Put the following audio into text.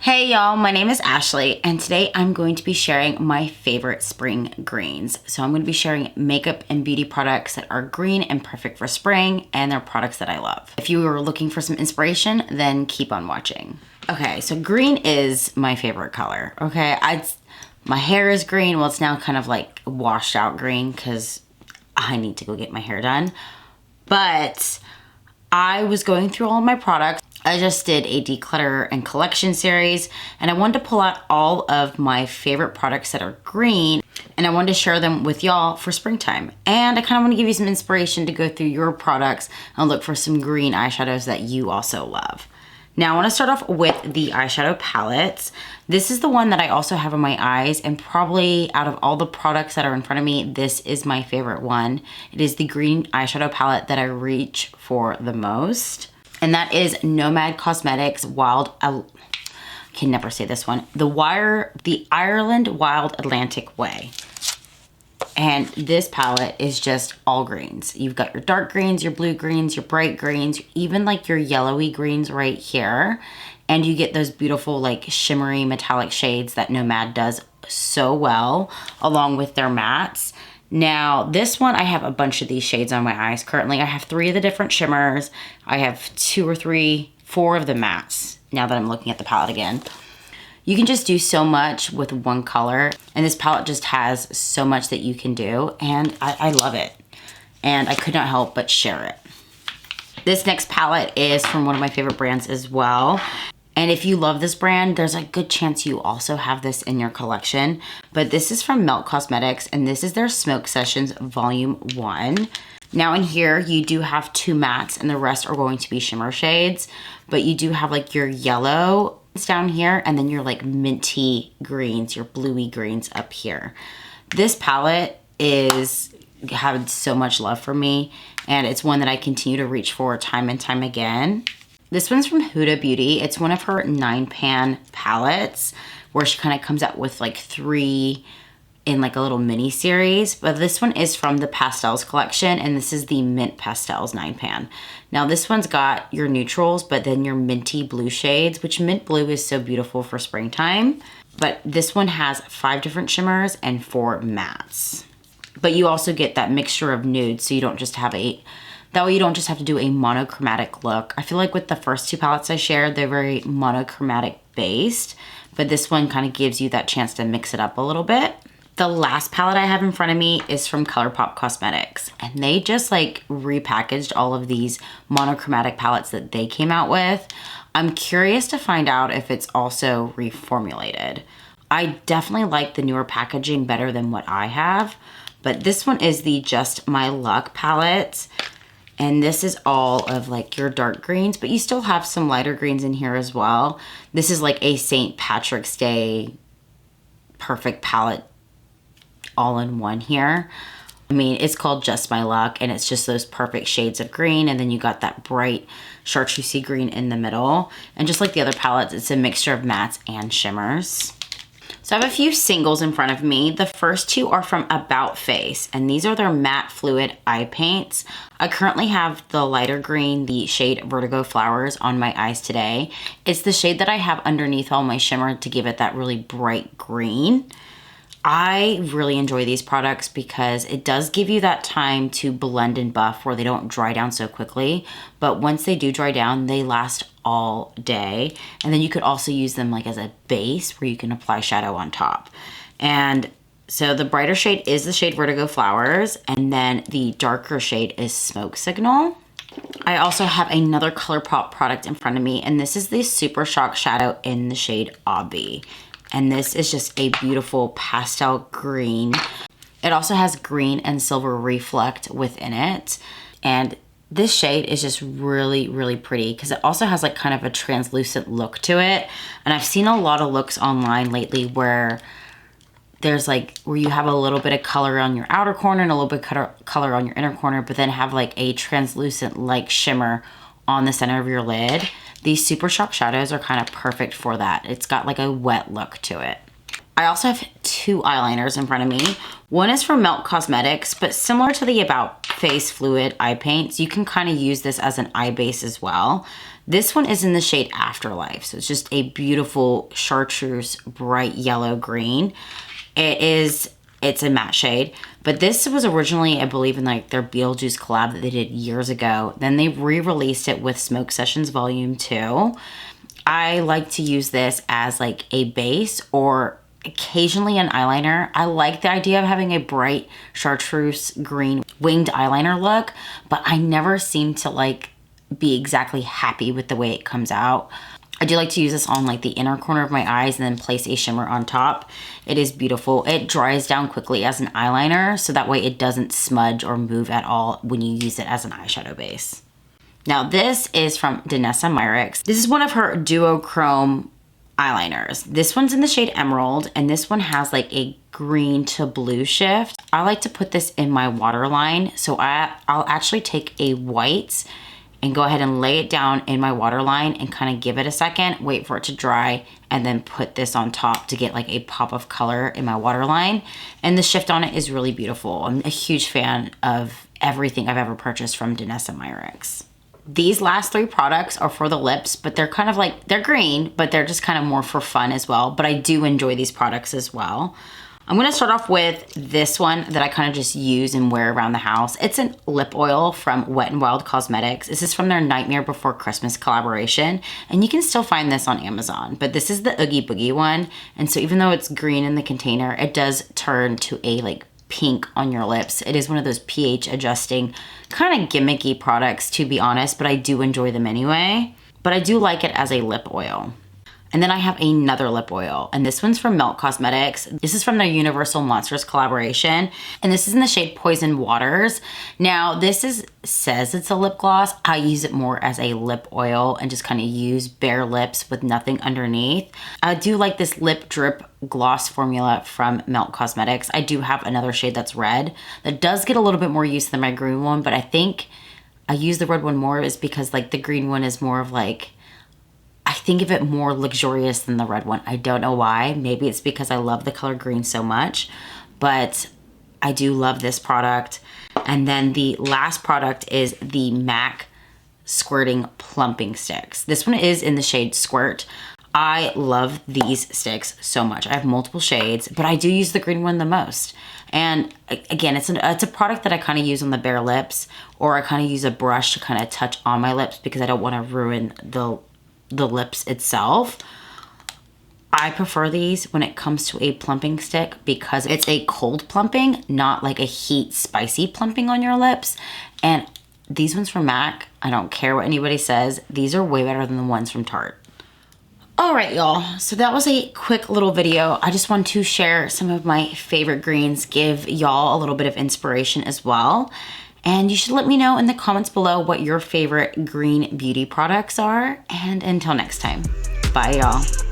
Hey y'all, my name is Ashley and today I'm going to be sharing my favorite spring greens. So I'm going to be sharing makeup and beauty products that are green and perfect for spring, and they're products that I love. If you were looking for some inspiration, then keep on watching. Okay, so green is my favorite color, okay? My hair is green. Well, it's now kind of like washed out green because I need to go get my hair done. But I was going through all of my products. I just did a declutter and collection series, and I wanted to pull out all of my favorite products that are green, and I wanted to share them with y'all for springtime. And I kind of want to give you some inspiration to go through your products and look for some green eyeshadows that you also love. Now I want to start off with the eyeshadow palettes. This is the one that I also have on my eyes, and probably out of all the products that are in front of me, this is my favorite one. It is the green eyeshadow palette that I reach for the most. And that is Nomad Cosmetics Wild, I can never say this one, the Ireland Wild Atlantic Way. And this palette is just all greens. You've got your dark greens, your blue greens, your bright greens, even like your yellowy greens right here. And you get those beautiful like shimmery metallic shades that Nomad does so well, along with their mattes. Now this one, I have a bunch of these shades on my eyes. Currently I have 3 of the different shimmers. I have 4 of the mattes now that I'm looking at the palette again. You can just do so much with one color, and this palette just has so much that you can do, and I love it. And I could not help but share it. This next palette is from one of my favorite brands as well. And if you love this brand, there's a good chance you also have this in your collection. But this is from Melt Cosmetics, and this is their Smoke Sessions Volume 1. Now in here, you do have 2 mattes, and the rest are going to be shimmer shades. But you do have like your yellow down here, and then your like minty greens, your bluey greens up here. This palette is having so much love for me, and it's one that I continue to reach for time and time again. This one's from Huda Beauty. It's one of her 9-pan palettes where she kind of comes out with like 3 in like a little mini series. But this one is from the Pastels collection, and this is the Mint Pastels 9-pan. Now this one's got your neutrals, but then your minty blue shades, which mint blue is so beautiful for springtime. But this one has 5 different shimmers and 4 mattes. But you also get that mixture of nudes, so you don't just have that way you don't just have to do a monochromatic look. I feel like with the first 2 palettes I shared, they're very monochromatic based, but this one kind of gives you that chance to mix it up a little bit. The last palette I have in front of me is from ColourPop Cosmetics, and they just like repackaged all of these monochromatic palettes that they came out with. I'm curious to find out if it's also reformulated. I definitely like the newer packaging better than what I have, but this one is the Just My Luck palette. And this is all of like your dark greens, but you still have some lighter greens in here as well. This is like a St. Patrick's Day perfect palette all in one here. I mean, it's called Just My Luck, and it's just those perfect shades of green, and then you got that bright chartreusey green in the middle. And just like the other palettes, it's a mixture of mattes and shimmers. So I have a few singles in front of me. The first 2 are from About Face, and these are their matte fluid eye paints. I currently have the lighter green, the shade Vertigo Flowers, on my eyes today. It's the shade that I have underneath all my shimmer to give it that really bright green. I really enjoy these products because it does give you that time to blend and buff where they don't dry down so quickly. But once they do dry down, they last all day. And then you could also use them like as a base where you can apply shadow on top. And so the brighter shade is the shade Vertigo Flowers, and then the darker shade is Smoke Signal. I also have another ColourPop product in front of me, and this is the Super Shock Shadow in the shade Obby. And this is just a beautiful pastel green. It also has green and silver reflect within it. And this shade is just really, really pretty because it also has like kind of a translucent look to it. And I've seen a lot of looks online lately where there's like, where you have a little bit of color on your outer corner and a little bit of color on your inner corner, but then have like a translucent like shimmer on the center of your lid. These Super Shock shadows are kind of perfect for that. It's got like a wet look to it. I also have 2 eyeliners in front of me. One is from Melt Cosmetics, but similar to the About Face Fluid eye paints, you can kind of use this as an eye base as well. This one is in the shade Afterlife. So it's just a beautiful chartreuse bright yellow green. It's a matte shade, but this was originally, I believe, in like their Beetlejuice collab that they did years ago. Then they re-released it with Smoke Sessions Volume 2. I like to use this as like a base or occasionally an eyeliner. I like the idea of having a bright chartreuse green winged eyeliner look, but I never seem to like be exactly happy with the way it comes out. I do like to use this on like the inner corner of my eyes and then place a shimmer on top. It is beautiful. It dries down quickly as an eyeliner, so that way it doesn't smudge or move at all when you use it as an eyeshadow base. Now this is from Danessa Myricks. This is one of her duochrome eyeliners. This one's in the shade Emerald, and this one has like a green to blue shift. I like to put this in my waterline, so I'll actually take a white and go ahead and lay it down in my waterline and kind of give it a second, wait for it to dry, and then put this on top to get like a pop of color in my waterline. And the shift on it is really beautiful. I'm a huge fan of everything I've ever purchased from Danessa Myricks. These last 3 products are for the lips, but they're kind of like, they're green, but they're just kind of more for fun as well. But I do enjoy these products as well. I'm gonna start off with this one that I kind of just use and wear around the house. It's a lip oil from Wet n Wild Cosmetics. This is from their Nightmare Before Christmas collaboration, and you can still find this on Amazon, but this is the Oogie Boogie one. And so even though it's green in the container, it does turn to a like pink on your lips. It is one of those pH adjusting kind of gimmicky products, to be honest, but I do enjoy them anyway. But I do like it as a lip oil. And then I have another lip oil, and this one's from Melt Cosmetics. This is from their Universal Monsters collaboration, and this is in the shade Poison Waters. Now, this says it's a lip gloss. I use it more as a lip oil and just kind of use bare lips with nothing underneath. I do like this lip drip gloss formula from Melt Cosmetics. I do have another shade that's red that does get a little bit more use than my green one, but I think I use the red one more is because like the green one is more of like, I think of it more luxurious than the red one. I don't know why. Maybe it's because I love the color green so much, but I do love this product. And then the last product is the MAC Squirting Plumping Sticks. This one is in the shade Squirt. I love these sticks so much. I have multiple shades, but I do use the green one the most. And again, it's a product that I kind of use on the bare lips, or I kind of use a brush to kind of touch on my lips because I don't want to ruin the lips itself. I prefer these when it comes to a plumping stick because it's a cold plumping, not like a heat spicy plumping on your lips. And these ones from MAC, I don't care what anybody says, these are way better than the ones from Tarte. All right, y'all, so that was a quick little video. I just want to share some of my favorite greens, give y'all a little bit of inspiration as well. And you should let me know in the comments below what your favorite green beauty products are. And until next time, bye y'all.